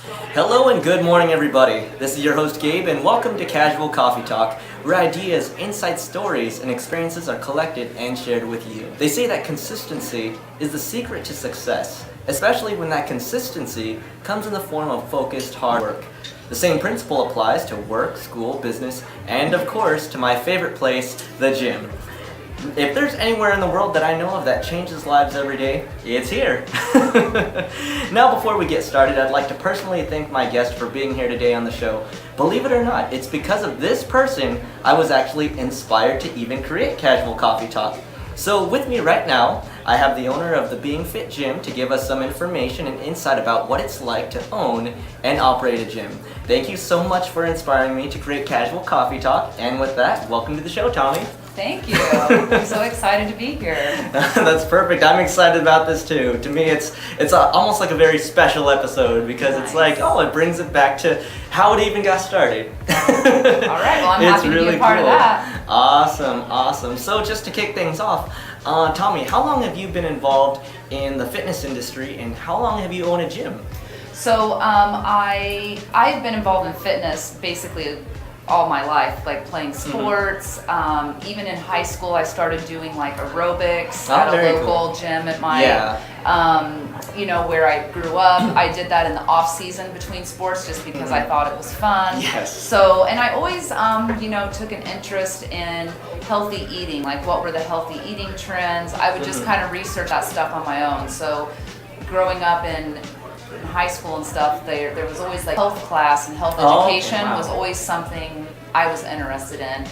Hello and good morning, everybody. This is your host, Gabe, and welcome to Casual Coffee Talk, where ideas, insight stories, and experiences are collected and shared with you. They say that consistency is the secret to success, especially when that consistency comes in the form of focused hard work. The same principle applies to work, school, business, and of course, to my favorite place, the gym. If there's anywhere in the world that I know of that changes lives every day, it's here. Now, before we get started, I'd like to personally thank my guest for being here today on the show. Believe it or not, it's because of this person I was actually inspired to even create Casual Coffee Talk. So with me right now, I have the owner of the Being Fit Gym to give us some information and insight about what it's like to own and operate a gym. Thank you so much for inspiring me to create Casual Coffee Talk, and with that, welcome to the show, Tommy. Thank you. I'm so excited to be here. That's perfect. I'm excited about this too. To me, it's almost like a very special episode because It's like, it brings it back to how it even got started. All right. Well, I'm happy to be a part of that. Awesome. So just to kick things off, Tommy, how long have you been involved in the fitness industry, and how long have you owned a gym? So I've been involved in fitness basically all my life, like playing sports. Even in high school, I started doing like aerobics at a local gym at my, where I grew up. I did that in the off season between sports just because I thought it was fun. Yes. So, and I always, took an interest in healthy eating, like what were the healthy eating trends. I would just kind of research that stuff on my own. So growing up in high school and stuff, there was always like health class, and health education was always something I was interested in.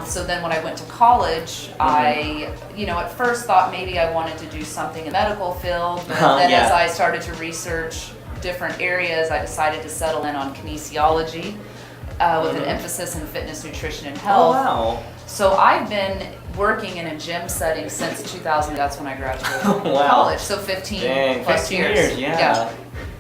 So then when I went to college, I, at first thought maybe I wanted to do something in the medical field, but then as I started to research different areas, I decided to settle in on kinesiology with an emphasis in fitness, nutrition, and health. Oh, wow. So I've been working in a gym setting since 2000. That's when I graduated college. So 15 plus 15 years. Yeah.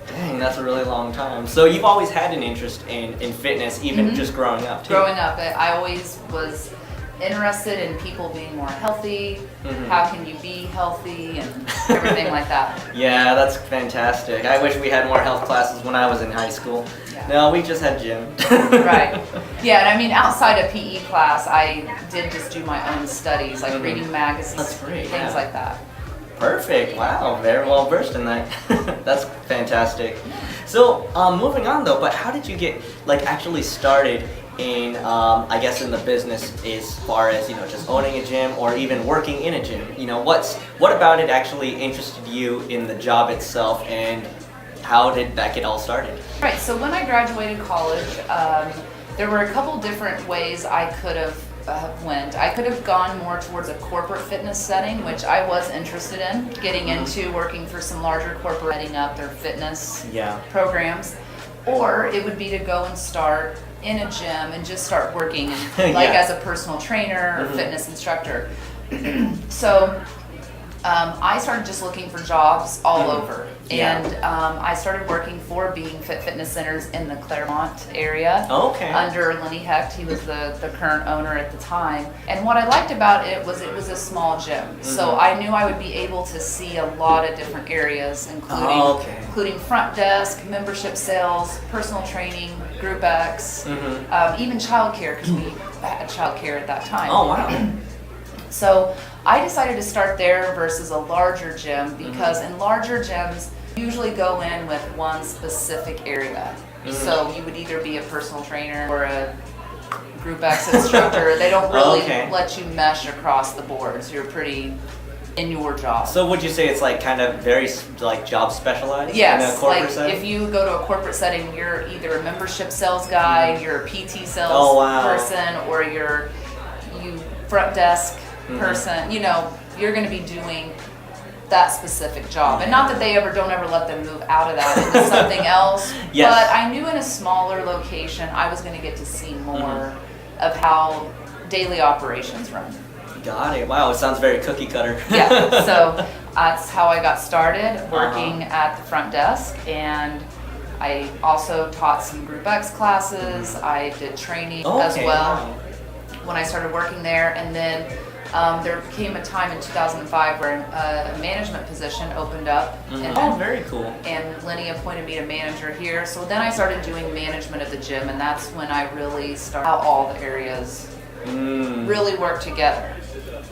Dang, that's a really long time. So you've always had an interest in fitness, even just growing up, too? Growing up, I always was interested in people being more healthy. How can you be healthy and everything like that. Yeah, that's fantastic. I wish we had more health classes when I was in high school. Yeah. No, we just had gym. Right. Yeah, and I mean, outside of PE class, I did just do my own studies, like reading magazines, That's great, things like that. Perfect. Wow, very well versed in that. That's fantastic. So, moving on though, but how did you get actually started in, in the business as far as, just owning a gym or even working in a gym? What about it actually interested you in the job itself, and how did that get all started? Right, so when I graduated college, there were a couple different ways I could have went. I could have gone more towards a corporate fitness setting, which I was interested in, getting into working for some larger corporate, heading up their fitness programs. Or it would be to go and start in a gym and just start working as a personal trainer or fitness instructor. So I started just looking for jobs all over. And I started working for Being Fit Fitness Centers in the Claremont area under Lenny Hecht. He was the current owner at the time. And what I liked about it was a small gym. So I knew I would be able to see a lot of different areas, including front desk, membership sales, personal training, Group X, even childcare, because we had childcare at that time. Oh, wow. So I decided to start there versus a larger gym because in larger gyms, you usually go in with one specific area. So you would either be a personal trainer or a Group X instructor. They don't really let you mesh across the board, so you're pretty in your job. So would you say it's kind of very job specialized? Yes, in a corporate setting? If you go to a corporate setting, you're either a membership sales guy, you're a PT sales person, or you front desk person. You're going to be doing that specific job. And not that they don't ever let them move out of that into something else. But I knew in a smaller location, I was going to get to see more of how daily operations run. Got it. Wow, it sounds very cookie cutter. Yeah, so that's how I got started working at the front desk, and I also taught some Group X classes. I did training as well when I started working there, and then There came a time in 2005 where a management position opened up. Oh, very cool. And Lenny appointed me to manager here. So then I started doing management at the gym, and that's when I really started how all the areas really work together.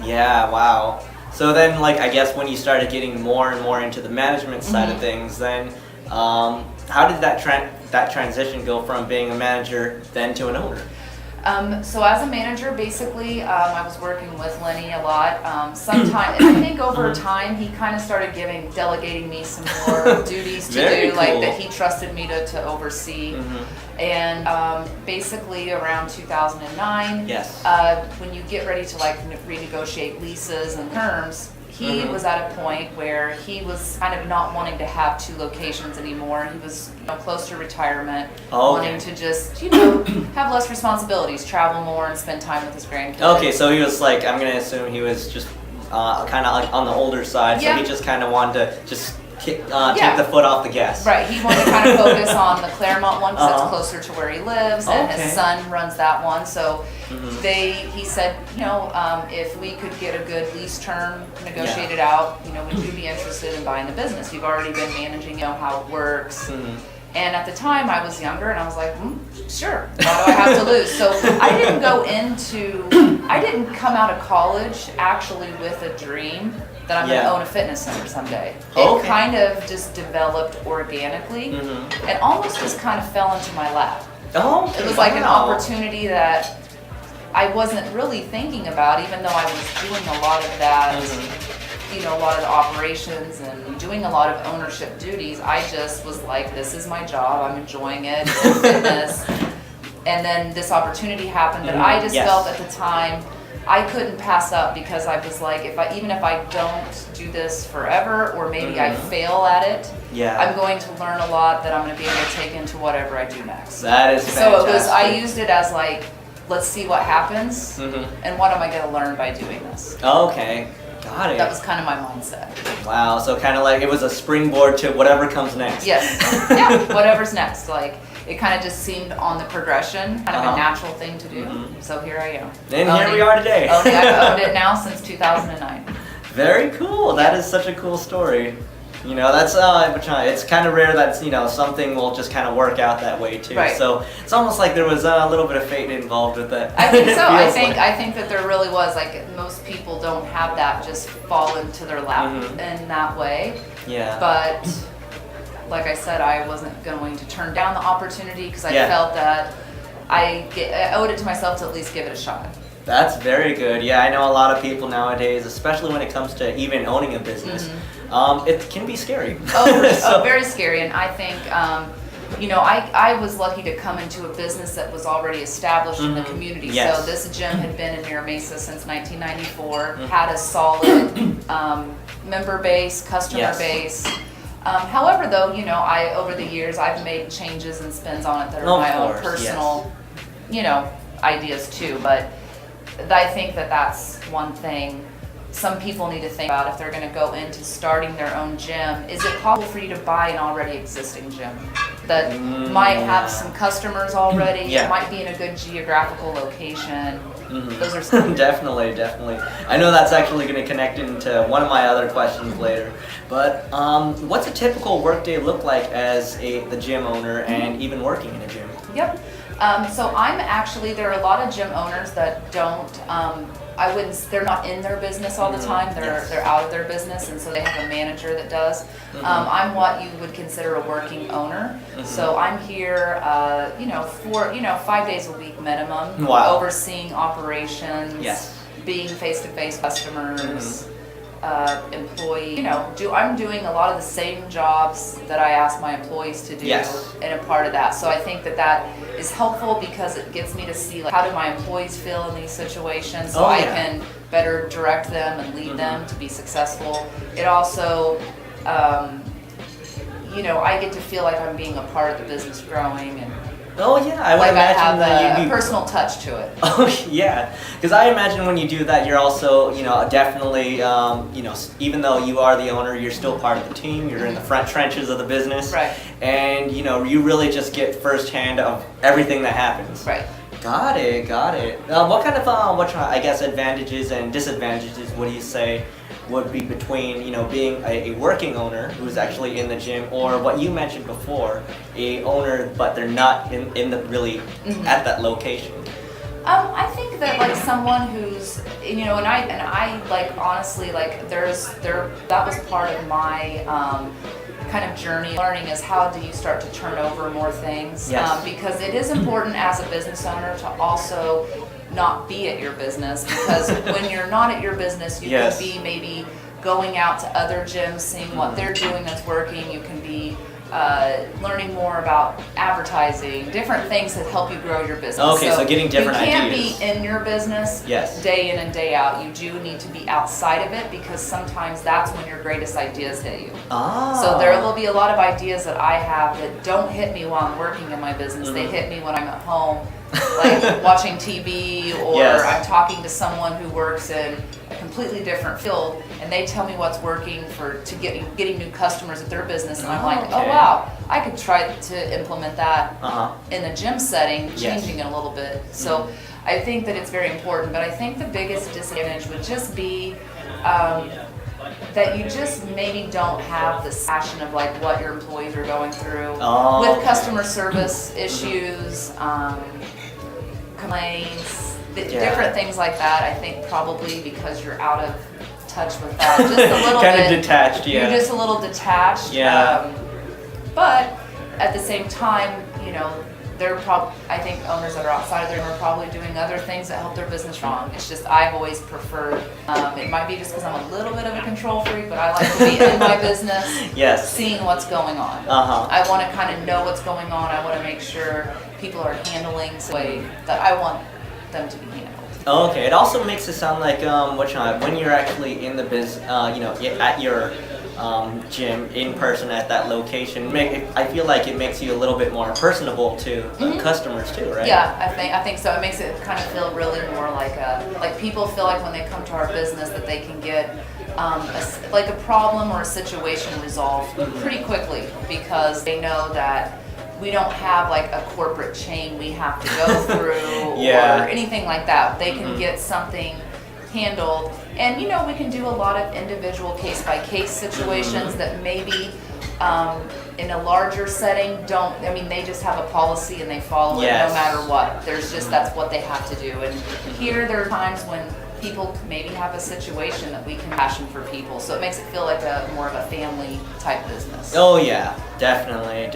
Yeah, wow. So then, like, I guess when you started getting more and more into the management side of things, then how did that transition go from being a manager then to an owner? So as a manager, basically, I was working with Lenny a lot. Sometimes, and I think over time, he kind of started delegating me some more duties to Very do, like cool. that he trusted me to oversee. And basically around 2009, Yes. when you get ready to like renegotiate leases and terms, he was at a point where he was kind of not wanting to have 2 locations anymore. He was close to retirement, wanting to just, have less responsibilities, travel more, and spend time with his grandkids. Okay, so he was like, I'm gonna assume he was just kind of like on the older side, so he just kind of wanted to just take the foot off the gas. Right, he wanted to kind of focus on the Claremont one because that's closer to where he lives, and his son runs that one. So he said, if we could get a good lease term negotiated out, would you be interested in buying the business? You've already been managing, how it works. And at the time I was younger and I was like, sure, what do I have to lose? So I didn't come out of college actually with a dream that I'm going to own a fitness center someday. It kind of just developed organically and almost just kind of fell into my lap. It was like an opportunity that I wasn't really thinking about, even though I was doing a lot of that, a lot of the operations and doing a lot of ownership duties. I just was like, this is my job, I'm enjoying it, it's fitness. And then this opportunity happened that I just felt at the time I couldn't pass up, because I was like, even if I don't do this forever, or maybe I fail at it, I'm going to learn a lot that I'm going to be able to take into whatever I do next. That is fantastic. So I used it as like, let's see what happens, and what am I going to learn by doing this? Okay, got it. That was kind of my mindset. Wow, so kind of like it was a springboard to whatever comes next. Yes, yeah, whatever's next. Like, it kind of just seemed on the progression, kind of a natural thing to do. So here I am. And here we are today. I've owned it now since 2009. Very cool. That is such a cool story. That's it's kind of rare that something will just kind of work out that way too. Right. So it's almost like there was a little bit of fate involved with it. I think so. I Feels like. think that there really was. Like, most people don't have that just fall into their lap in that way. Yeah. But like I said, I wasn't going to turn down the opportunity, because I felt that I owed it to myself to at least give it a shot. That's very good. Yeah, I know a lot of people nowadays, especially when it comes to even owning a business, it can be scary. Very scary. And I think, I was lucky to come into a business that was already established in the community. Yes. So this gym had been in Mira Mesa since 1994, had a solid member base, customer base. However, though, over the years, I've made changes and spins on it that are my own personal, ideas too. But I think that that's one thing some people need to think about if they're going to go into starting their own gym. Is it possible for you to buy an already existing gym that might have some customers already? It might be in a good geographical location. Those are some Definitely. I know that's actually going to connect into one of my other questions later. But what's a typical workday look like as the gym owner and even working in a gym? Yep. So there are a lot of gym owners that don't, they're not in their business all the time. They're out of their business, and so they have a manager that does. I'm what you would consider a working owner. So I'm here, 5 days a week minimum, overseeing operations, being face-to-face customers, employee. I'm doing a lot of the same jobs that I ask my employees to do, and a part of that. So I think that is helpful, because it gets me to see, like, how do my employees feel in these situations, so I can better direct them and lead them to be successful. It also, I get to feel like I'm being a part of the business growing, and I would imagine have that you'd a personal touch to it. Because I imagine when you do that, you're also, definitely, even though you are the owner, you're still part of the team. You're in the front trenches of the business, right? And you really just get firsthand of everything that happens, right? Got it, got it. What kind of I guess advantages and disadvantages would you say would be between being a working owner who's actually in the gym, or what you mentioned before, a owner but they're not in the really at that location? I think that like someone who's and I like honestly like that was part of my kind of journey learning is how do you start to turn over more things. Yes. Because it is important as a business owner to also not be at your business, because when you're not at your business you Yes. can be maybe going out to other gyms, seeing what they're doing that's working. You can be learning more about advertising, different things that help you grow your business. Okay, so getting different ideas. You ideas. can't be in your business Yes. day in and day out. You do need to be outside of it, because sometimes that's when your greatest ideas hit you. Ah. So there will be a lot of ideas that I have that don't hit me while I'm working in my business. They hit me when I'm at home, like watching TV, or Yes. I'm talking to someone who works in a completely different field, and they tell me what's working to getting new customers at their business, and I'm like, oh Okay. wow, I could try to implement that Uh-huh. in the gym setting, Yes. changing it a little bit. So I think that it's very important, but I think the biggest disadvantage would just be that you just maybe don't have this passion of like what your employees are going through Oh, with okay. customer service issues, complaints, Yeah. different things like that. I think probably because you're out of touch with that just a little Kind of bit. detached, yeah. You're just a little detached. Yeah. But at the same time, I think owners that are outside of there are probably doing other things that help their business run. It's just I've always preferred, it might be just because I'm a little bit of a control freak, but I like to be in my business, Yes. seeing what's going on. Uh-huh. I want to kind of know what's going on. I want to make sure people are handling the way that I want them to be handled. Okay, it also makes it sound like when you're actually in the at your gym in person at that location, I feel like it makes you a little bit more personable to customers too, right? Yeah, I think so. It makes it kind of feel really more like people feel like when they come to our business that they can get a problem or a situation resolved pretty quickly, because they know that we don't have like a corporate chain we have to go through Yeah. or anything like that. They can get something handled, and we can do a lot of individual case by case situations that maybe in a larger setting they just have a policy and they follow Yes. it no matter what. There's just that's what they have to do. And here there are times when people maybe have a situation that we can passion for people, so it makes it feel like more of a family type business. Oh yeah, definitely.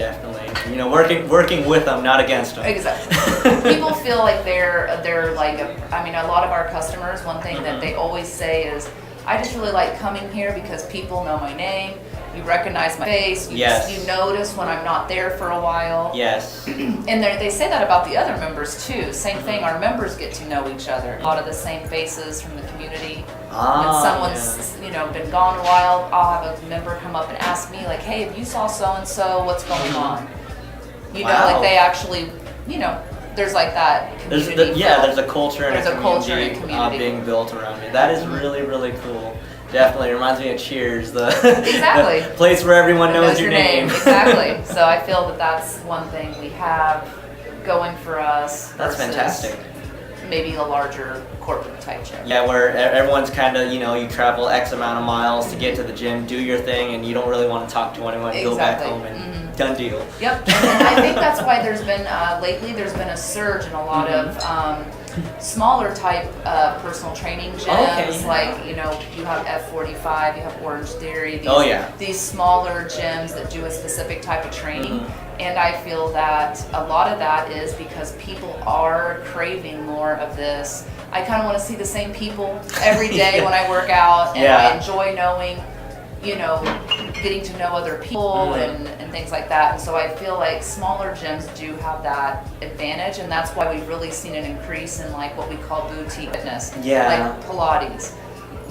Working with them, not against them. Exactly. People feel like they're like a lot of our customers, one thing that they always say is, I just really like coming here because people know my name, you recognize my face, Yes. you notice when I'm not there for a while. Yes. And they say that about the other members too. Same thing, our members get to know each other. A lot of the same faces from the community. When someone's been gone a while, I'll have a member come up and ask me like, hey, if you saw so-and-so, what's going on? Wow. Like they actually, there's like that community. There's a culture and There's a a culture and community, community. being built around it. That is really, really cool. Definitely reminds me of Cheers, Exactly. the place where everyone knows your name. Exactly. So I feel that that's one thing we have going for us. That's versus fantastic. Maybe a larger corporate type gym. Yeah, where everyone's kind of, you travel X amount of miles to get to the gym, do your thing, and you don't really want to talk to anyone, go back Exactly. home, and done deal. Yep, and I think that's why lately there's been a surge in a lot of smaller type personal training gyms. Okay, yeah. Like, you have F45, you have Orange Theory, these smaller gyms that do a specific type of training. And I feel that a lot of that is because people are craving more of this. I kind of want to see the same people every day when I work out, and I enjoy knowing, getting to know other people and things like that. And so I feel like smaller gyms do have that advantage, and that's why we've really seen an increase in like what we call boutique fitness, Yeah. like Pilates,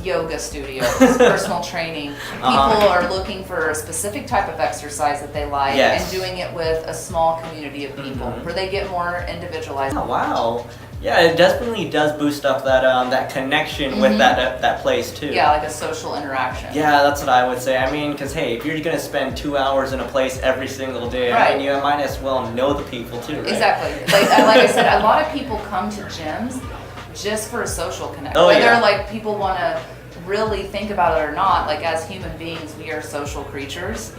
yoga studios, personal training. People are looking for a specific type of exercise that they like and doing it with a small community of people where they get more individualized. Oh, wow. Yeah, it definitely does boost up that that connection with that place too. Yeah, like a social interaction. Yeah, that's what I would say. I mean, because hey, if you're gonna spend 2 hours in a place every single day, I mean, you might as well know the people too, right? Exactly. Like I said, a lot of people come to gyms just for a social connection. Oh, Whether like people want to really think about it or not, like as human beings, we are social creatures.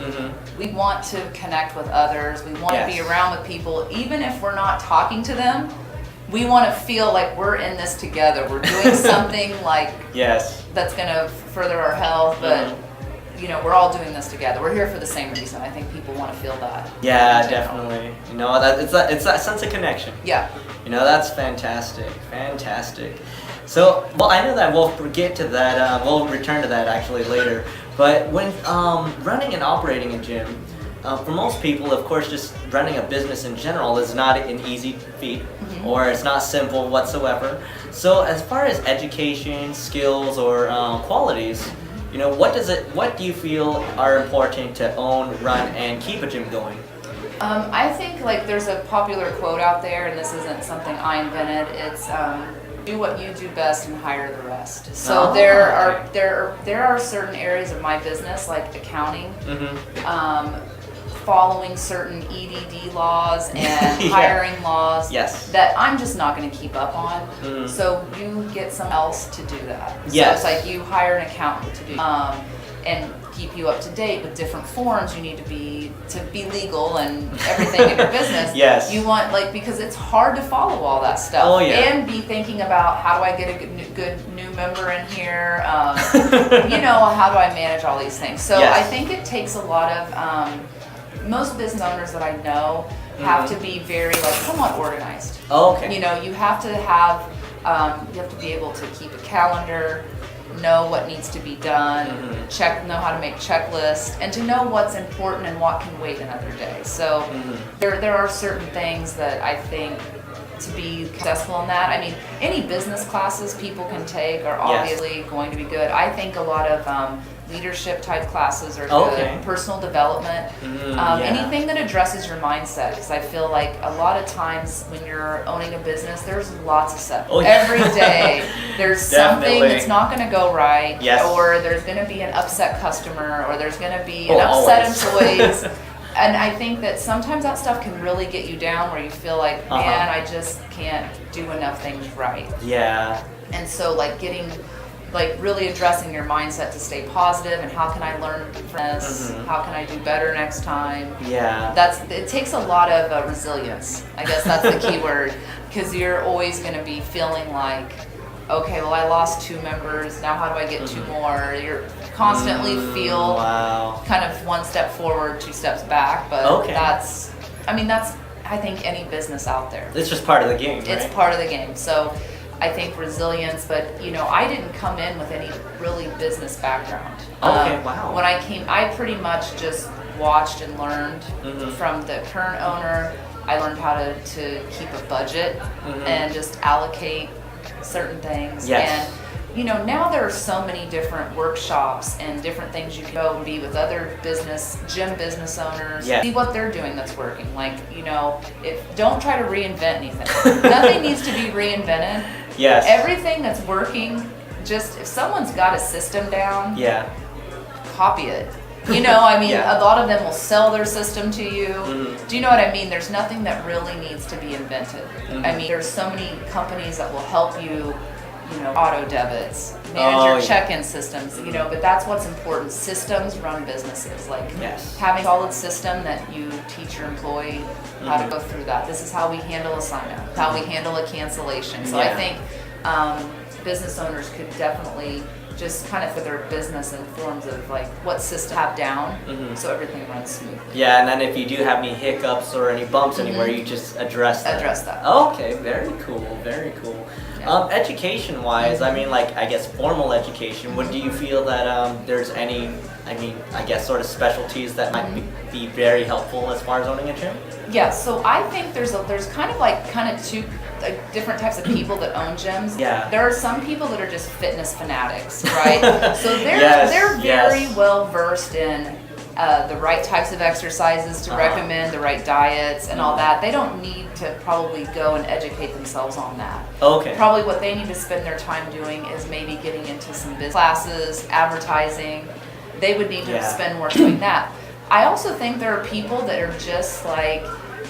We want to connect with others. We want to be around with people, even if we're not talking to them. We want to feel like we're in this together. We're doing something like that's going to further our health, but you know, we're all doing this together. We're here for the same reason. I think people want to feel that. Yeah, definitely. You know, that it's that sense of connection. Yeah. You know, that's fantastic. Fantastic. So, well, I know that we'll get to that. We'll return to that actually later. But when running and operating a gym, for most people, of course, just running a business in general is not an easy feat, or it's not simple whatsoever. So, as far as education, skills, or qualities, you know, what do you feel are important to own, run, and keep a gym going? I think like there's a popular quote out there, and this isn't something I invented. It's do what you do best and hire the rest. So there are certain areas of my business like accounting, following certain EDD laws and hiring laws that I'm just not going to keep up on. So you get someone else to do that. So it's like you hire an accountant to do and keep you up to date with different forms you need to be legal and everything in your business. You want, like, because it's hard to follow all that stuff and be thinking about how do I get a good new member in here, you know, how do I manage all these things. So I think it takes a lot of most business owners that I know have to be very like somewhat organized. You know, you have to be able to keep a calendar, know what needs to be done, know how to make checklists, and to know what's important and what can wait another day. So there are certain things that I think to be successful in that. I mean, any business classes people can take are obviously going to be good. I think a lot of leadership type classes are good, personal development, anything that addresses your mindset, because I feel like a lot of times when you're owning a business, there's lots of stuff. Every day there's something that's not going to go right, or there's going to be an upset customer, or there's going to be an upset employees. And I think that sometimes that stuff can really get you down where you feel like, man, I just can't do enough things right. And so like really addressing your mindset to stay positive, and how can I learn from this? How can I do better next time? It takes a lot of resilience. I guess that's the key word, because you're always going to be feeling like, okay, well, I lost 2 members. Now how do I get 2 more? You're constantly feel kind of 1 step forward, 2 steps back. But that's I think any business out there. It's just part of the game, right? It's part of the game. So I think resilience, but you know, I didn't come in with any really business background. When I came, I pretty much just watched and learned from the current owner. I learned how to keep a budget and just allocate certain things. And you know, now there are so many different workshops and different things you can go and be with other gym business owners, see what they're doing that's working. Like, you know, don't try to reinvent anything. Nothing needs to be reinvented. Everything that's working, just if someone's got a system down, copy it. You know, I mean, a lot of them will sell their system to you. Do you know what I mean? There's nothing that really needs to be invented. I mean, there's so many companies that will help you, you know, auto debits, manage your check-in systems, you know, but that's what's important. Systems run businesses. Like having a solid system that you teach your employee how to go through that. This is how we handle a sign-up, how we handle a cancellation. So I think business owners could definitely just kind of for their business in forms of like what system have down so everything runs smoothly. And then if you do have any hiccups or any bumps anywhere, you just address that. Okay, very cool, very cool. Education wise, I mean, like, I guess formal education, do you feel that there's any I mean, I guess sort of specialties that might be very helpful as far as owning a gym? Yeah, so I think there's kind of two different types of people that own gyms. Yeah. There are some people that are just fitness fanatics, right? So they're very yes. well versed in the right types of exercises to recommend, the right diets and all that. They don't need to probably go and educate themselves on that. Okay. Probably what they need to spend their time doing is maybe getting into some business classes, advertising. They would need to spend more doing that. I also think there are people that are just like,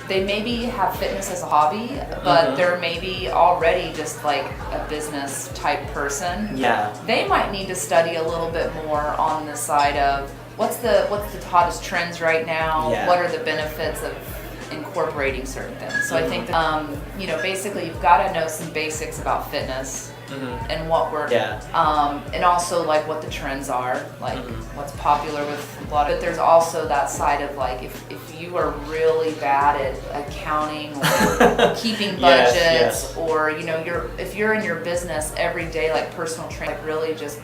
they maybe have fitness as a hobby, but they're maybe already just like a business type person. Yeah. They might need to study a little bit more on the side of what's the hottest trends right now? Yeah. What are the benefits of incorporating certain things? So I think that, basically you've got to know some basics about fitness and what works. Yeah. And also like what the trends are, like what's popular with a lot of, but there's also that side of like if you are really bad at accounting or keeping budgets or if you're in your business every day, like personal training, like really just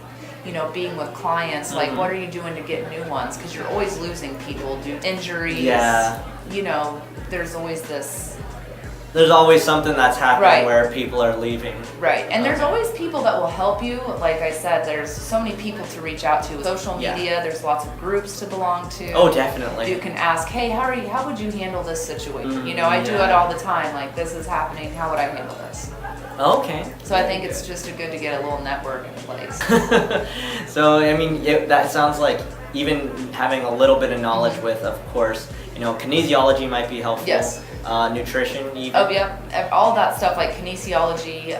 being with clients, like what are you doing to get new ones, because you're always losing people due to injuries. There's always there's always something that's happening where people are leaving. Right, and there's always people that will help you. Like I said, there's so many people to reach out to. Social media, there's lots of groups to belong to. Oh, definitely. You can ask, hey, how would you handle this situation? I do it all the time. Like, this is happening, how would I handle this? Okay. So I think it's just good to get a little network in place. So, I mean, that sounds like even having a little bit of knowledge with, of course, kinesiology might be helpful. Yes. Nutrition even. Oh, yeah. All that stuff like kinesiology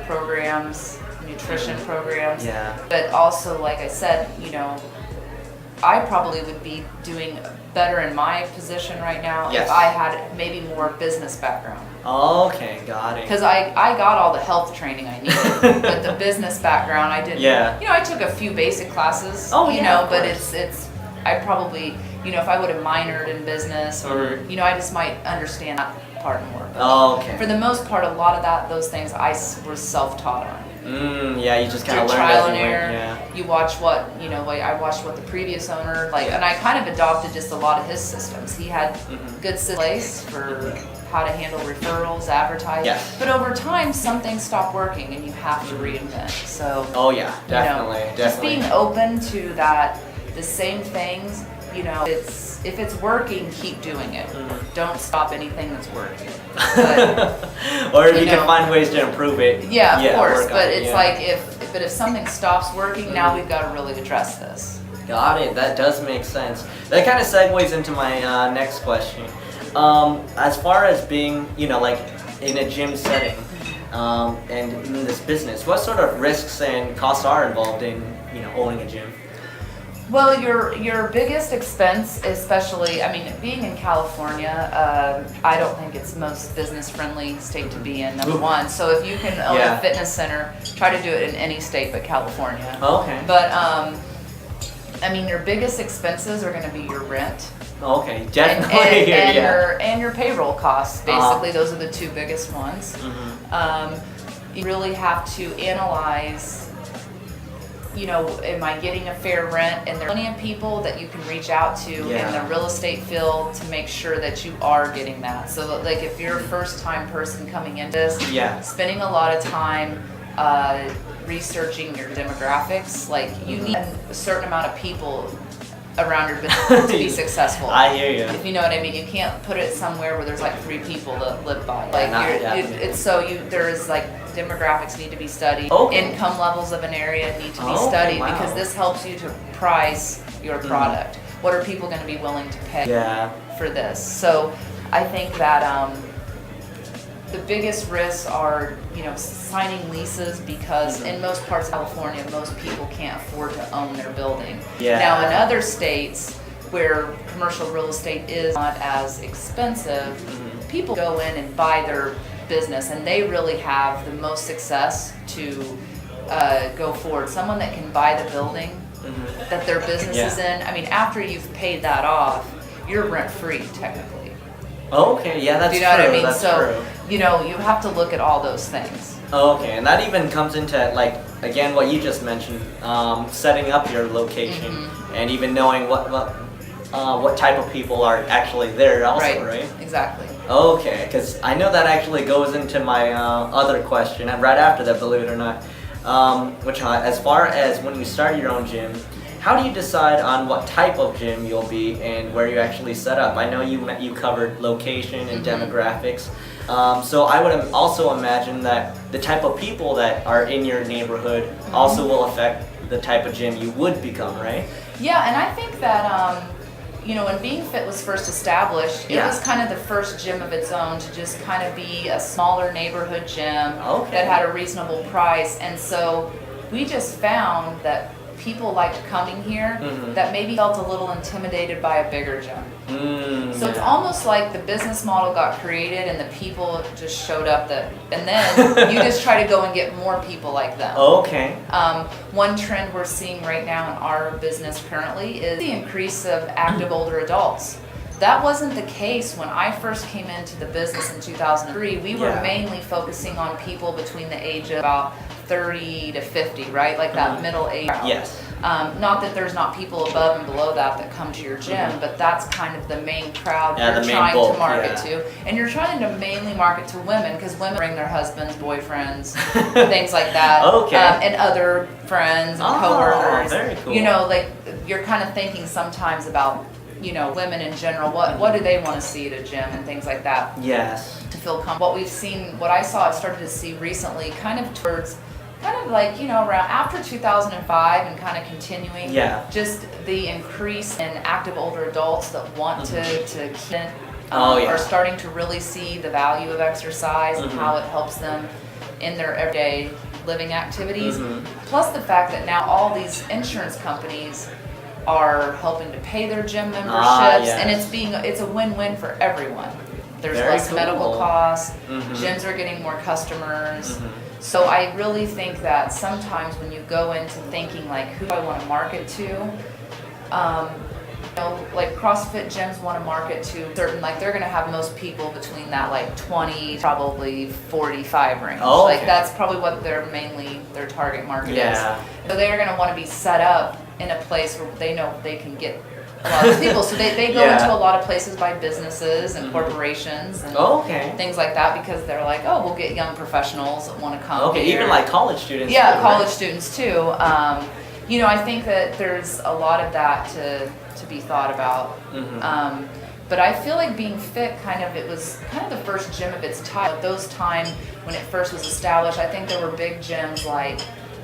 programs, nutrition programs. Yeah. But also, like I said, I probably would be doing better in my position right now if I had maybe more business background. Okay, got it. Because I got all the health training I needed, but the business background I didn't. Yeah. I took a few basic classes. But it's I probably if I would have minored in business or I just might understand that part more. But okay. For the most part, a lot of those things I was self-taught on. Yeah, you just kind of learned trial as and you error. went. Yeah. You watch what like I watched what the previous owner and I kind of adopted just a lot of his systems. He had good systems for how to handle referrals, advertising. Yeah. But over time, some things stop working, and you have to reinvent. So. Oh yeah, definitely, definitely. Just being open to that, the same things. If it's working, keep doing it. Don't stop anything that's working. But, or if you can find ways to improve it. Yeah, of course. But it's like if something stops working, now we've got to really address this. Got it. That does make sense. That kind of segues into my next question. As far as being, like in a gym setting, and in this business, what sort of risks and costs are involved in, owning a gym? Well, your biggest expense, especially, being in California, I don't think it's most business-friendly state to be in, number one. So if you can own a fitness center, try to do it in any state but California. Okay. But, your biggest expenses are going to be your rent. Okay, definitely. And your payroll costs. Basically, those are the two biggest ones. You really have to analyze, am I getting a fair rent? And there are plenty of people that you can reach out to in the real estate field to make sure that you are getting that. So like if you're a first time person coming into this, spending a lot of time researching your demographics, like you need a certain amount of people around your business to be successful. I hear you. If you know what I mean, you can't put it somewhere where there's like 3 people that live by. Like there's like demographics need to be studied. Income levels of an area need to be studied because this helps you to price your product. What are people going to be willing to pay for this? So I think that the biggest risks are, signing leases because in most parts of California, most people can't afford to own their building. Now in other states where commercial real estate is not as expensive, people go in and buy their business and they really have the most success to go forward. Someone that can buy the building that their business is in, after you've paid that off, you're rent free technically. Okay, yeah, that's true. Do you know what I mean? That's so true. you have to look at all those things. Okay, and that even comes into like again what you just mentioned, setting up your location and even knowing what type of people are actually there also, right? Exactly. Okay, because I know that actually goes into my other question, and right after that, believe it or not, which as far as when you start your own gym, how do you decide on what type of gym you'll be and where you actually set up? I know you covered location and demographics, so I would also imagine that the type of people that are in your neighborhood also will affect the type of gym you would become, right? Yeah, and I think that when Being Fit was first established, it was kind of the first gym of its own to just kind of be a smaller neighborhood gym that had a reasonable price. And so we just found that people liked coming here that maybe felt a little intimidated by a bigger gym. So it's almost like the business model got created and the people just showed up and then you just try to go and get more people like them. Okay. One trend we're seeing right now in our business currently is the increase of active older adults. That wasn't the case when I first came into the business in 2003. We were mainly focusing on people between the age of about 30 to 50, right? Like that middle age. Yes. Not that there's not people above and below that come to your gym, but that's kind of the main crowd Yeah, you're trying to market to. And you're trying to mainly market to women because women bring their husbands, boyfriends, things like that. And other friends and coworkers. Very cool. Like you're kind of thinking sometimes about women in general, what do they want to see at a gym and things like that. Yes. To feel comfortable. I've started to see recently kind of towards like, around after 2005 and kind of continuing, just the increase in active older adults that want to are starting to really see the value of exercise and how it helps them in their everyday living activities. Plus the fact that now all these insurance companies are helping to pay their gym memberships, and it's a win-win for everyone. There's less medical costs, gyms are getting more customers. So I really think that sometimes when you go into thinking like, who do I want to market to, like CrossFit gyms want to market to certain, like they're going to have most people between that like 20, probably 45 range. Like that's probably what their target market is. So they're going to want to be set up in a place where they know they can get a lot of people. So they go into a lot of places by businesses and corporations and things like that because they're like, we'll get young professionals that want to come here. Even like college students. Yeah, college students too. I think that there's a lot of that to be thought about. But I feel like Being Fit it was kind of the first gym of its type. At those times when it first was established, I think there were big gyms like,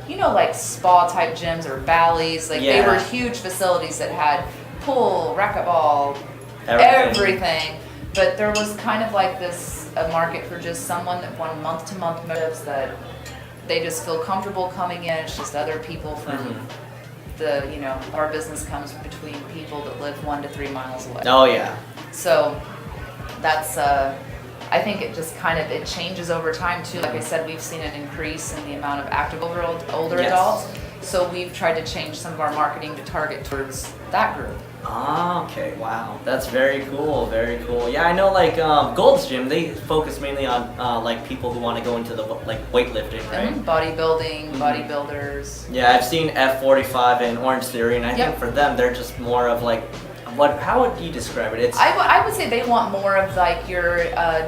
like spa type gyms or Bally's. Like they were huge facilities that had pool, racquetball, everything. But there was kind of like a market for just someone that won month-to-month memberships that they just feel comfortable coming in. It's just other people from our business comes between people that live 1 to 3 miles away. So that's I think it just it changes over time too. Like I said, we've seen an increase in the amount of active older adults. So we've tried to change some of our marketing to target towards that group. Okay, wow, that's very cool, very cool. Yeah, I know like Gold's Gym, they focus mainly on like people who want to go into the like weightlifting, right? Bodybuilding, bodybuilders. Yeah, I've seen F45 and Orange Theory, and I think for them, they're just more of like, how would you describe it? I would say they want more of like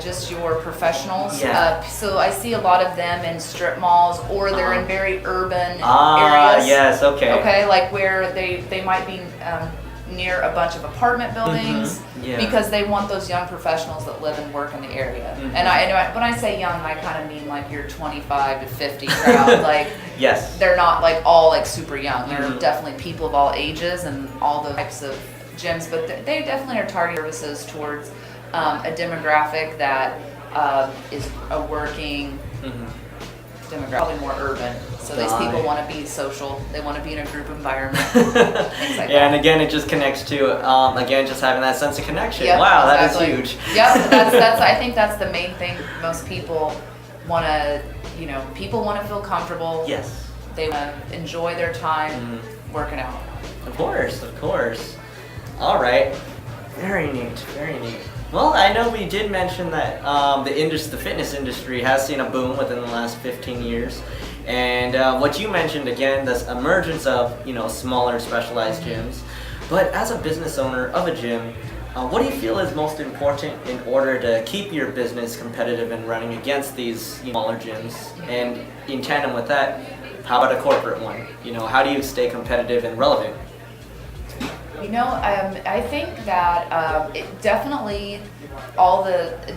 just your professionals. So I see a lot of them in strip malls or they're in very urban areas. Yes, Okay, like where they might be near a bunch of apartment buildings because they want those young professionals that live and work in the area. And when I say young, I kind of mean like your 25 to 50 crowd. Like they're not like all like super young. They're definitely people of all ages and all the types of gyms, but they definitely are targeting services towards a demographic that is a working demographic, probably more urban. So these people want to be social. They want to be in a group environment. Things like that. And again, it just connects to again just having that sense of connection. Wow, exactly. That is huge. That's I think that's the main thing. Most people want to, people want to feel comfortable. Yes. They want to enjoy their time working out. Of course. All right. Very neat. Well, I know we did mention that the fitness industry has seen a boom within the last 15 years. And what you mentioned again, this emergence of smaller specialized gyms. But as a business owner of a gym, what do you feel is most important in order to keep your business competitive and running against these smaller gyms? And in tandem with that, how about a corporate one? How do you stay competitive and relevant? I think that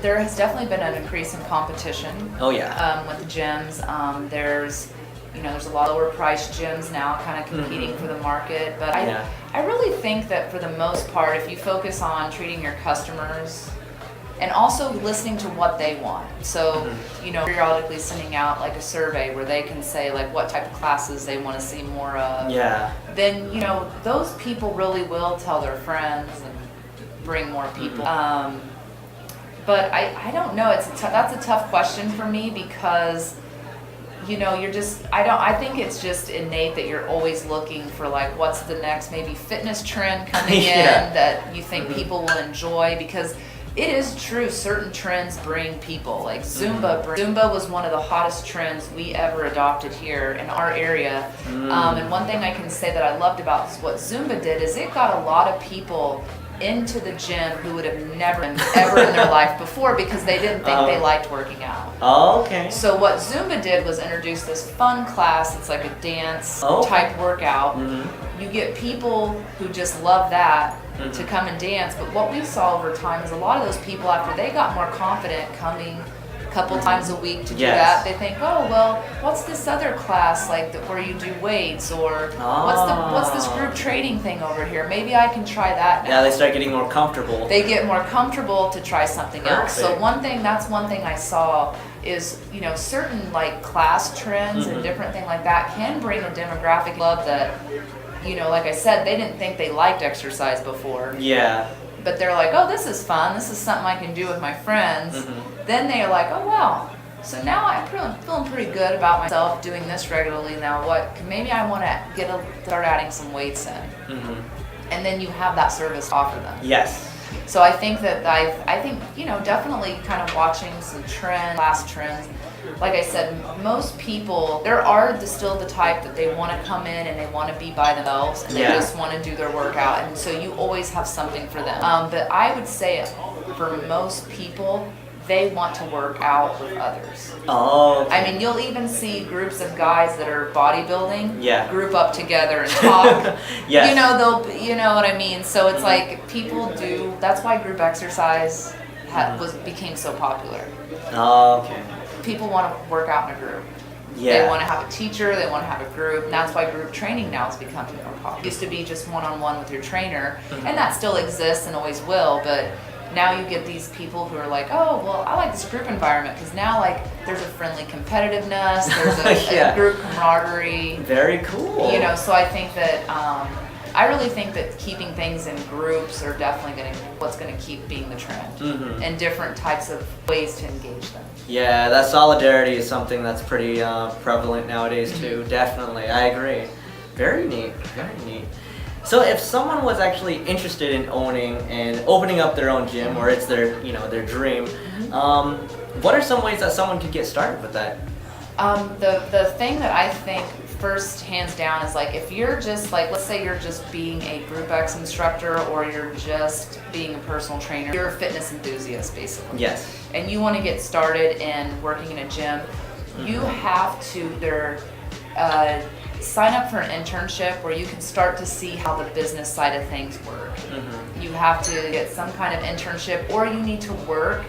there has definitely been an increase in competition. Oh yeah. With the gyms, there's a lot lower priced gyms now, kind of competing for the market. But I really think that for the most part, if you focus on treating your customers and also listening to what they want. So, periodically sending out like a survey where they can say like what type of classes they want to see more of. Yeah. Then, those people really will tell their friends and bring more people. But I don't know. That's a tough question for me because, I think it's just innate that you're always looking for like what's the next maybe fitness trend coming in that you think people will enjoy, because it is true, certain trends bring people, like Zumba. Zumba was one of the hottest trends we ever adopted here in our area. And one thing I can say that I loved about what Zumba did is it got a lot of people into the gym who would have never ever in their life before because they didn't think they liked working out. Oh, okay. So what Zumba did was introduce this fun class. It's like a dance type workout. You get people who just love that to come and dance. But what we saw over time is a lot of those people, after they got more confident coming a couple times a week to do that, they think, oh, well, what's this other class like where you do weights, or what's this group training thing over here? Maybe I can try that now. Yeah, they start getting more comfortable. They get more comfortable to try something else. So that's one thing I saw is, certain like class trends and different thing like that can bring a demographic club that, like I said, they didn't think they liked exercise before. Yeah. But they're like, oh, this is fun. This is something I can do with my friends. Then they're like, oh, wow. So now I'm feeling pretty good about myself doing this regularly. Now maybe I want to start adding some weights in. And then you have that service to offer them. Yes. So I think that definitely kind of watching some class trends. Like I said, most people, there are still the type that they want to come in and they want to be by themselves and they just want to do their workout. And so you always have something for them. But I would say for most people, they want to work out with others. Oh. Okay. I mean, you'll even see groups of guys that are bodybuilding group up together and talk. Yes. You know what I mean? So it's like people do. That's why group exercise became so popular. Oh, okay. People want to work out in a group. Yeah. They want to have a teacher, they want to have a group, and that's why group training now is becoming more popular. It used to be just one-on-one with your trainer, and that still exists and always will, but now you get these people who are like, oh, well, I like this group environment because now like there's a friendly competitiveness, there's a group camaraderie. Very cool. So I think that I really think that keeping things in groups are definitely what's going to keep being the trend, and different types of ways to engage them. Yeah, that solidarity is something that's pretty prevalent nowadays too. Definitely, I agree. Very neat, very neat. So if someone was actually interested in owning and opening up their own gym, or it's their dream, what are some ways that someone could get started with that? The thing that I think first, hands down, is like if you're just like, let's say you're just being a Group X instructor or you're just being a personal trainer, you're a fitness enthusiast basically. Yes. And you want to get started in working in a gym, you have to either sign up for an internship where you can start to see how the business side of things work. You have to get some kind of internship, or you need to work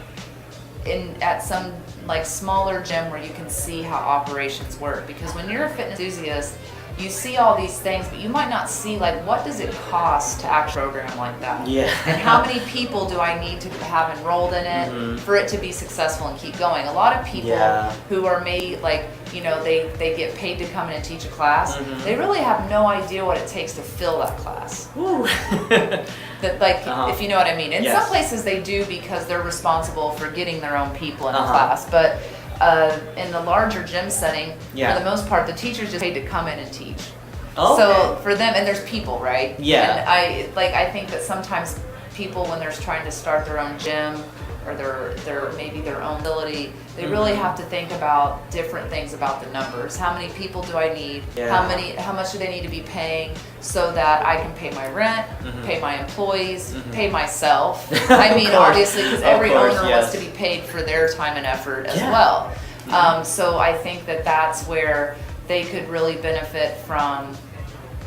at some like smaller gym where you can see how operations work, because when you're a fitness enthusiast, you see all these things, but you might not see like what does it cost to actually program like that, and how many people do I need to have enrolled in it for it to be successful and keep going. A lot of people who are maybe like, they get paid to come in and teach a class, they really have no idea what it takes to fill that class. If you know what I mean. In some places they do because they're responsible for getting their own people in the class, but in the larger gym setting, for the most part, the teacher's just paid to come in and teach. So for them, and there's people, right? Yeah. And I think that sometimes people when they're trying to start their own gym or their maybe their own facility, they really have to think about different things about the numbers. How many people do I need? How much do they need to be paying so that I can pay my rent, pay my employees, pay myself? I mean, obviously, because every owner wants to be paid for their time and effort as well. So I think that that's where they could really benefit from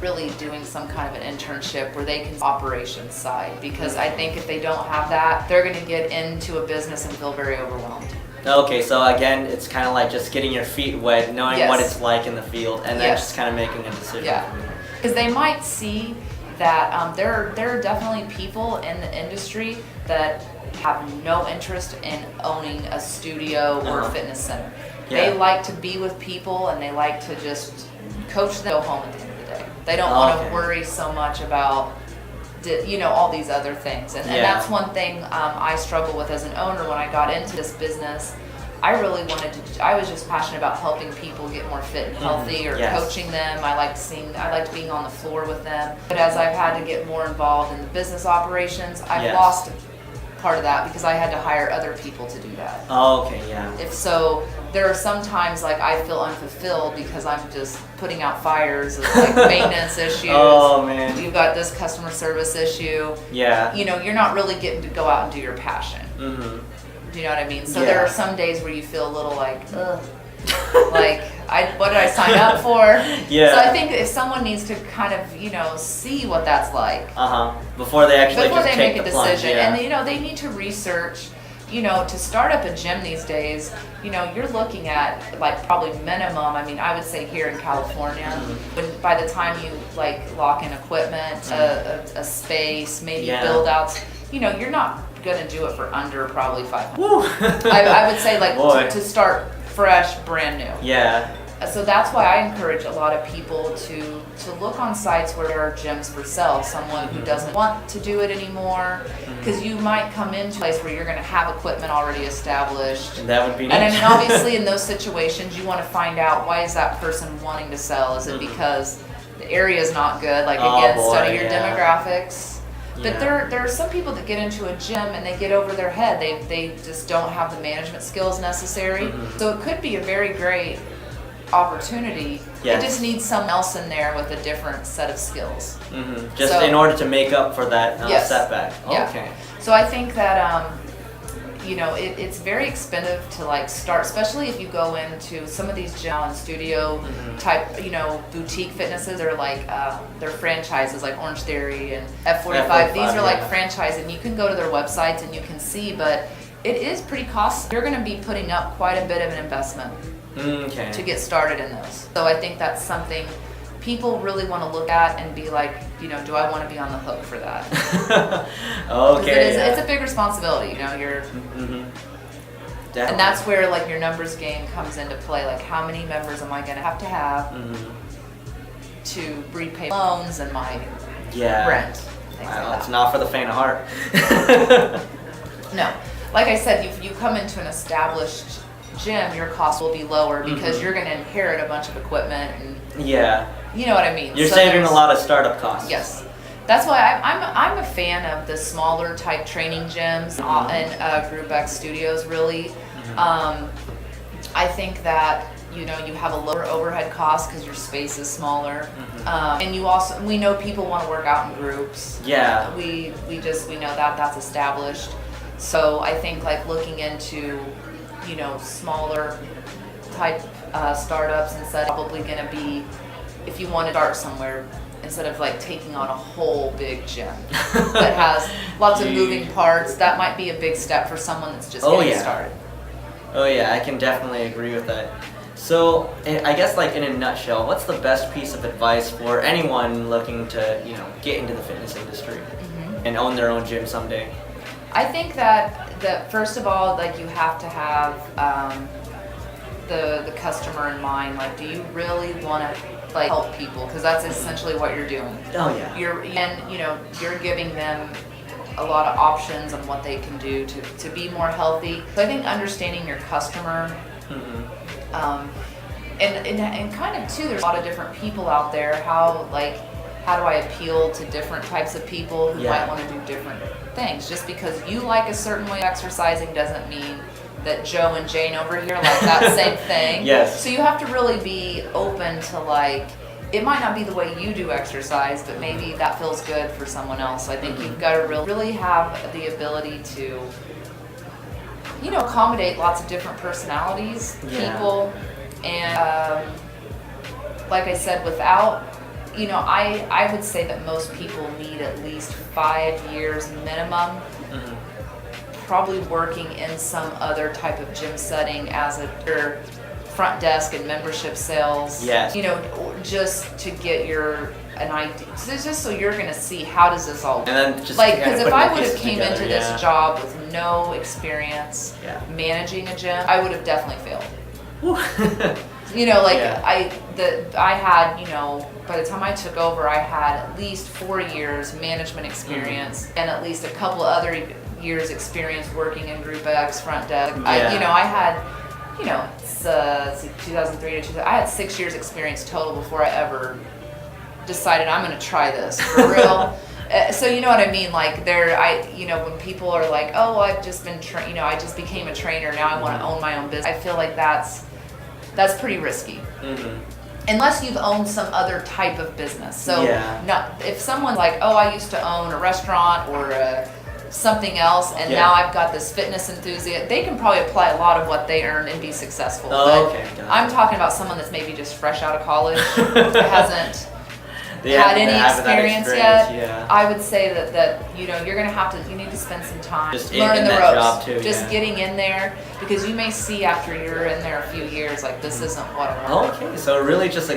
really doing some kind of an internship where they can operations side, because I think if they don't have that, they're going to get into a business and feel very overwhelmed. Okay, so again, it's kind of like just getting your feet wet, knowing what it's like in the field, and then just kind of making a decision. Because they might see that there are definitely people in the industry that have no interest in owning a studio or a fitness center. They like to be with people and they like to just coach them, go home at the end of the day. They don't want to worry so much about all these other things. And that's one thing I struggle with as an owner when I got into this business. I was just passionate about helping people get more fit and healthy, or coaching them. I liked being on the floor with them. But as I've had to get more involved in the business operations, I've lost part of that because I had to hire other people to do that. If so, there are some times like I feel unfulfilled because I'm just putting out fires of like maintenance issues. Oh man. You've got this customer service issue. You're not really getting to go out and do your passion. Do you know what I mean? So there are some days where you feel a little like, ugh. Like, what did I sign up for? So I think if someone needs to kind of, see what that's like. Before they actually make a decision. And, they need to research, to start up a gym these days, you're looking at like probably minimum, I would say here in California, when by the time you like lock in equipment, a space, maybe build outs, you're not going to do it for under probably $500. I would say like to start fresh, brand new. So that's why I encourage a lot of people to look on sites where there are gyms for sale. Someone who doesn't want to do it anymore, because you might come into a place where you're going to have equipment already established. And that would be nice. And obviously in those situations, you want to find out, why is that person wanting to sell? Is it because the area is not good? Like study your demographics. But there are some people that get into a gym and they get over their head. They just don't have the management skills necessary. So it could be a very great opportunity. It just needs someone else in there with a different set of skills. Just in order to make up for that setback. Okay. So I think that it's very expensive to like start, especially if you go into some of these gym and studio type, boutique fitnesses. They're like they're franchises like Orange Theory and F45. These are like franchise, and you can go to their websites and you can see, but it is pretty costly. You're going to be putting up quite a bit of an investment to get started in those. So I think that's something people really want to look at and be like, do I want to be on the hook for that? It's a big responsibility, you're and that's where like your numbers game comes into play. Like, how many members am I going to have to repay loans and my rent? It's not for the faint of heart. No, like I said, if you come into an established gym, your cost will be lower because you're going to inherit a bunch of equipment and you know what I mean. You're saving a lot of startup costs. Yes, that's why I'm a fan of the smaller type training gyms and Group X studios. Really, I think that you have a lower overhead cost because your space is smaller, and we know people want to work out in groups. We know that's established. So I think like looking into smaller type startups instead, probably going to be, if you want to start somewhere, instead of like taking on a whole big gym that has lots of moving parts, that might be a big step for someone that's just getting started. I can definitely agree with that. So I guess like in a nutshell, what's the best piece of advice for anyone looking to get into the fitness industry and own their own gym someday? I think that first of all, like, you have to have the customer in mind. Like, do you really want to like help people? Because that's essentially what you're doing. You're giving them a lot of options on what they can do to be more healthy. So I think understanding your customer, and kind of too, there's a lot of different people out there. How like how do I appeal to different types of people who Yeah. might want to do different things. Just because you like a certain way of exercising doesn't mean that Joe and Jane over here like that same thing. Yes. So you have to really be open to like, it might not be the way you do exercise, but maybe that feels good for someone else. I think you've got to really have the ability to, you know, accommodate lots of different personalities, Yeah. people, and like I said, without, you know, I would say that most people need at least 5 years minimum, probably working in some other type of gym setting as a front desk and membership sales. Yes. You know, just to get an idea, just so you're gonna see how does this all work. And then just Like, kinda because if putting I the would have pieces came together, into yeah. this job with no experience Yeah. managing a gym, I would have definitely failed. Whew. You know, like Yeah. I had, you know, by the time I took over, I had at least 4 years management experience and at least a couple of other years experience working in Group X, front desk. Yeah. I had, you know, it's 2003 to 2000. I had 6 years experience total before I ever decided I'm going to try this for real. So you know what I mean? Like when people are like, oh, well, I've just been, I just became a trainer. Now I want to own my own business. I feel like that's pretty risky. Unless you've owned some other type of business. So Yeah. if someone's like, oh, I used to own a restaurant or something else, and Yeah. now I've got this fitness enthusiast, they can probably apply a lot of what they earn and be successful. Oh, But okay, got it. I'm talking about someone that's maybe just fresh out of college, hasn't They had haven't any had that experience yet. Yeah. I would say that you know, you're gonna have to, you need to spend some time Just in learning the that ropes, job too, just yeah. getting in there, because you may see after you're in there a few years, like this isn't what I want. Okay, so really just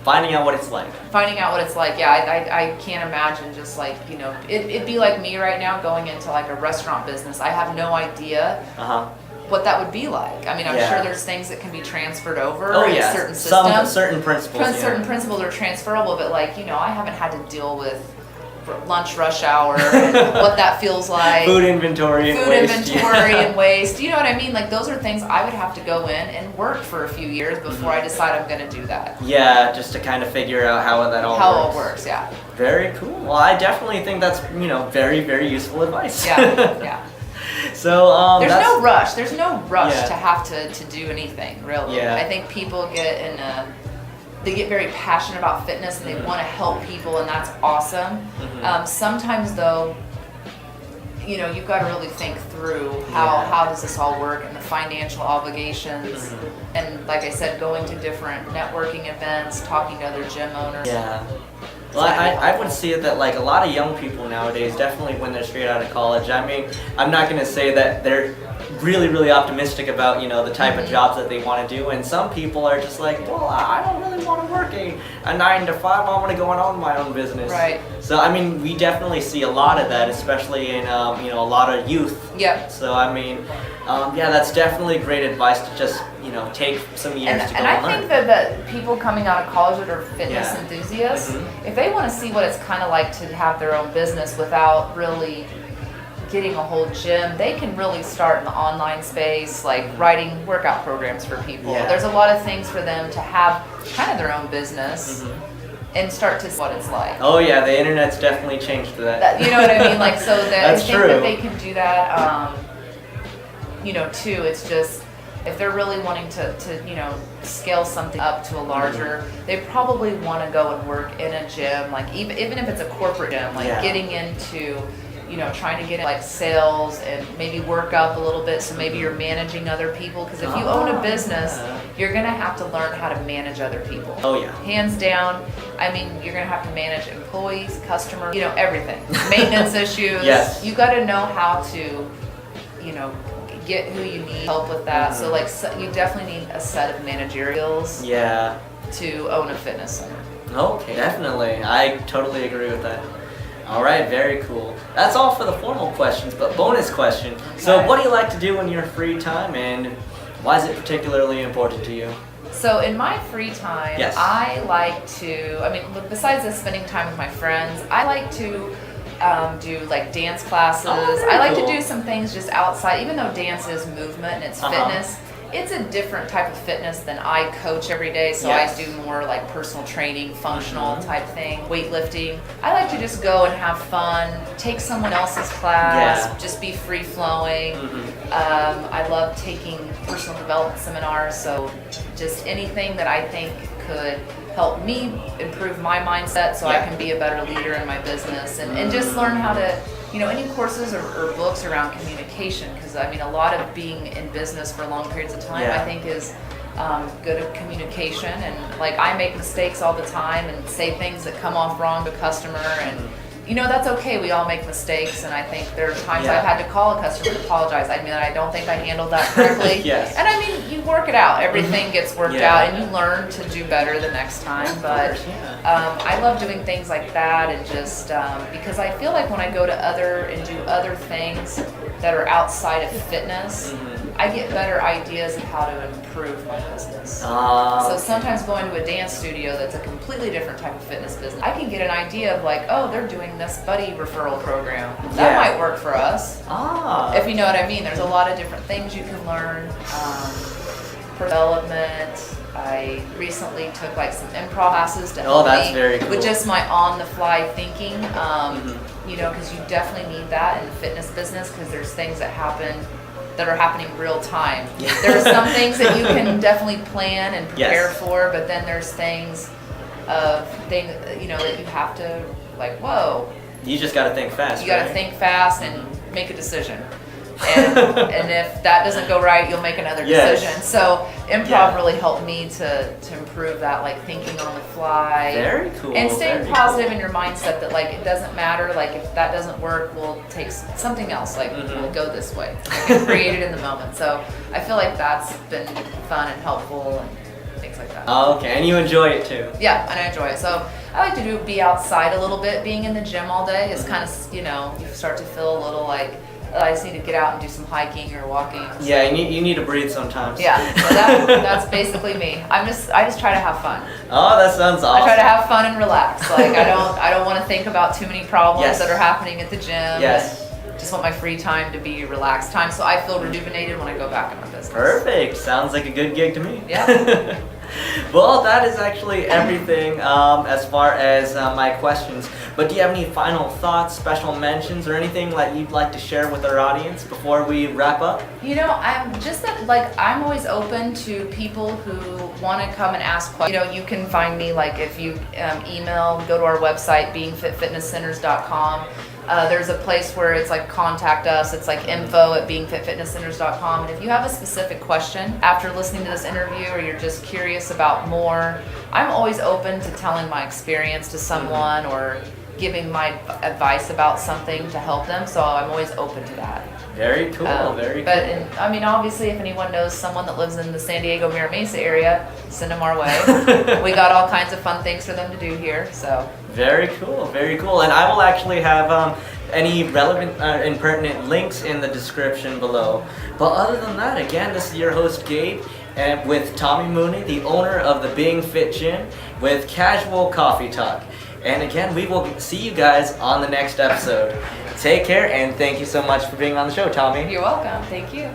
finding out what it's like. Finding out what it's like, yeah, I can't imagine just like, you know, it'd be like me right now going into like a restaurant business. I have no idea what that would be like. I mean, I'm Yeah. sure there's things that can be transferred over Oh in yeah, certain some systems. certain principles. Certain principles are transferable, but like, you know, I haven't had to deal with lunch rush hour and what that feels like. Food inventory and waste. Inventory and waste. You know what I mean? Like those are things I would have to go in and work for a few years before I decide I'm going to do that. Yeah, just to kind of figure out how that all works. How it works, yeah. Very cool. Well, I definitely think that's, you know, very, very useful advice. Yeah, yeah. So, There's that's, no rush. There's no rush Yeah. to have to do anything, really. Yeah. I think people they get very passionate about fitness and they want to help people, and that's awesome. Sometimes though, you know, you've got to really think through how does this all work and the financial obligations. And like I said, going to different networking events, talking to other gym owners. Yeah. Well, I would see that like a lot of young people nowadays, definitely when they're straight out of college. I mean, I'm not going to say that they're really, really optimistic about, you know, the type of jobs that they want to do. And some people are just like, well, I don't really want to work a 9 to 5. I want to go and own my own business. Right. So, I mean, we definitely see a lot of that, especially in, you know, a lot of youth. Yep. So, I mean, yeah, that's definitely great advice to just, you know, take some years to go And and I learn. think that people coming out of college that are fitness Yeah. enthusiasts, if they want to see what it's kind of like to have their own business without really getting a whole gym, they can really start in the online space, like writing workout programs for people. Yeah. There's a lot of things for them to have kind of their own business and start to see what it's like. Oh yeah, the internet's definitely changed that. You know what I mean? Like, so that I That's think true. that they can do that. You know, too. It's just if they're really wanting to you know, scale something up to a larger, they probably want to go and work in a gym, like even if it's a corporate gym, like getting into, you know, trying to get in like sales and maybe work up a little bit, so maybe you're managing other people, because if you own a business, you're gonna have to learn how to manage other people. Oh yeah. Hands down. I mean, you're gonna have to manage employees, customers, you know, everything. Maintenance issues. Yes. You gotta know how to, you know, get who you need help with that. So like, you definitely need a set of managerial skills Yeah. to own a fitness center. Okay, definitely. I totally agree with that. All right, very cool. That's all for the formal questions, but bonus question. So, Okay. what do you like to do in your free time, and why is it particularly important to you? So in my free time, Yes. I like to, I mean, besides just spending time with my friends, I like to do like dance classes. Oh, very I like cool. to do some things just outside, even though dance is movement and it's fitness. it's a different type of fitness than I coach every day. So Yes. I do more like personal training, functional type thing, weightlifting. I like to just go and have fun, take someone else's class, Yeah. just be free flowing. I love taking personal development seminars. So just anything that I think could help me improve my mindset so I Yeah. can be a better leader in my business and just learn how to, any courses or books around communication, because I mean a lot of being in business for long periods of time Yeah. I think is good at communication, and like I make mistakes all the time and say things that come off wrong to customer, and that's okay. We all make mistakes, and I think there are times Yeah. I've had to call a customer and apologize. I mean, I don't think I handled that correctly. Yes. And I mean, you work it out. Everything gets worked Yeah. out, and you learn to do better the next time. But I love doing things like that, and just because I feel like when I go to do other things that are outside of fitness, I get better ideas of how to improve my business. So sometimes going to a dance studio that's a completely different type of fitness business, I can get an idea of like, oh, they're doing this buddy referral program. That Yeah. might work for us. If you know what I mean. There's a lot of different things you can learn. Development. I recently took like some improv classes to help that's me very cool. with just my on-the-fly thinking. Because you definitely need that in the fitness business, because there's things that are happening real time. Yeah. There are some things that you can definitely plan and prepare Yes. for, but then there's things that you have to like, whoa, You just got to think fast. you got to right? think fast and make a decision. And if that doesn't go right, you'll make another Yes. decision. So improv Yeah. really helped me to improve that, like thinking on the fly. Very cool. And staying very positive cool. in your mindset that like it doesn't matter, like if that doesn't work, we'll take something else, like we'll go this way. Like, create it in the moment. So I feel like that's been fun and helpful and things like that. Oh, okay, and you enjoy it too. Yeah, and I enjoy it. So I like to be outside a little bit. Being in the gym all day is kind of, you start to feel a little like, I just need to get out and do some hiking or walking. Yeah, you need to breathe sometimes. Yeah, so that's basically me. I just try to have fun. Oh, that sounds awesome. I try to have fun and relax. Like I don't want to think about too many problems Yes. that are happening at the gym. Yes. And just want my free time to be relaxed time, so I feel rejuvenated when I go back in my business. Perfect. Sounds like a good gig to me. Yeah. Well, that is actually everything as far as my questions. But do you have any final thoughts, special mentions, or anything that you'd like to share with our audience before we wrap up? I'm just that, like, I'm always open to people who want to come and ask questions. You can find me, like, if you email, go to our website, beingfitfitnesscenters.com. There's a place where it's like contact us. It's like info@beingfitfitnesscenters.com. And if you have a specific question after listening to this interview, or you're just curious about more, I'm always open to telling my experience to someone or giving my advice about something to help them. So I'm always open to that. Very cool. Very But cool. obviously, if anyone knows someone that lives in the San Diego Mira Mesa area, send them our way. We got all kinds of fun things for them to do here. So Very cool. Very cool. And I will actually have any relevant and pertinent links in the description below. But other than that, again, this is your host Gabe, and with Tommy Mooney, the owner of the Being Fit Gym, with Casual Coffee Talk. And again, we will see you guys on the next episode. Take care, and thank you so much for being on the show, Tommy. you're welcome. Thank you.